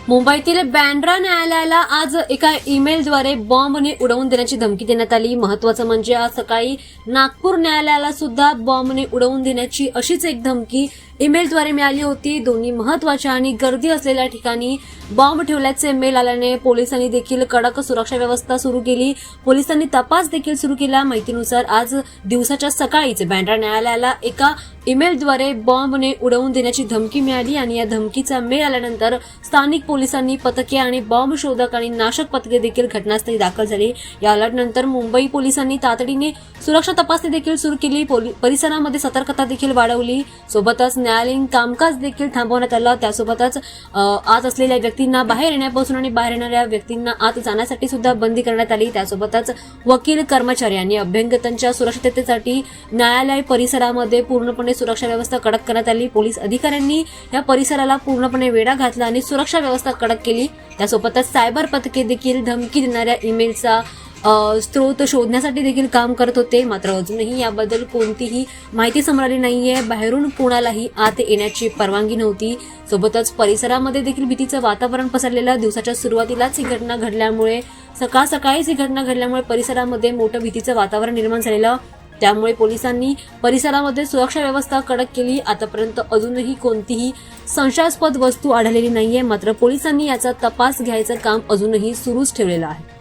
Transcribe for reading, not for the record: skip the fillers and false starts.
मुंबईतील बँड्रा न्यायालयाला आज एका ईमेलद्वारे बॉम्बने उडवून देण्याची धमकी देण्यात आली। महत्वाचं म्हणजे आज सकाळी नागपूर न्यायालयाला सुद्धा बॉम्बने उडवून देण्याची अशीच एक धमकी ईमेलद्वारे मिळाली होती। दोन्ही महत्वाच्या आणि गर्दी असलेल्या ठिकाणी बॉम्ब ठेवल्याचे मेल आल्याने पोलिसांनी देखील कडक सुरक्षा व्यवस्था सुरू केली। पोलिसांनी तपास देखील सुरू केला। माहितीनुसार आज दिवसाच्या सकाळीच बँड्रा न्यायालयाला एका ईमेलद्वारे बॉम्बने उडवून देण्याची धमकी मिळाली आणि या धमकीचा मेल आल्यानंतर स्थानिक पोलिसांनी पथके आणि बॉम्ब शोधक आणि नाशक पथके देखील घटनास्थळी दाखल झाली। या अलर्टनंतर मुंबई पोलिसांनी तातडीने सुरक्षा तपासणी देखील सुरू केली। परिसरामध्ये सतर्कता देखील वाढवली। सोबतच न्यायालयीन कामकाज देखील थांबवण्यात आलं। त्यासोबतच आत असलेल्या व्यक्तींना बाहेर येण्यापासून आणि बाहेर येणाऱ्या व्यक्तींना आत जाण्यासाठी सुद्धा बंदी करण्यात आली। त्यासोबतच वकील, कर्मचारी आणि अभ्यंगतांच्या सुरक्षिततेसाठी न्यायालय परिसरामध्ये पूर्णपणे सुरक्षा व्यवस्था कडक करण्यात आली। पोलीस अधिकाऱ्यांनी या परिसराला पूर्णपणे वेढा घातला आणि सुरक्षा व्यवस्था कडक केली। त्यासोबतच सायबर पथके देखील धमकी देणाऱ्या ईमेलचा स्रोत शोधण्यासाठी देखील काम करत होते। मात्र अजूनही याबद्दल कोणतीही माहिती समोर आली नाहीये। बाहेरून कोणालाही आत येण्याची परवानगी नव्हती। सोबतच परिसरामध्ये देखील भीतीचं वातावरण पसरलेलं। दिवसाच्या सुरुवातीलाच ही घटना घडल्यामुळे सकाळीच ही घटना घडल्यामुळे परिसरामध्ये मोठं भीतीचं वातावरण निर्माण झालेलं। त्यामुळे पोलिसांनी परिसरामध्ये सुरक्षा व्यवस्था कडक केली। आतापर्यंत अजूनही कोणतीही संशयास्पद वस्तू आढळलेली नाहीये। मात्र पोलिसांनी याचा तपास घ्यायचं काम अजूनही सुरूच ठेवलेलं आहे।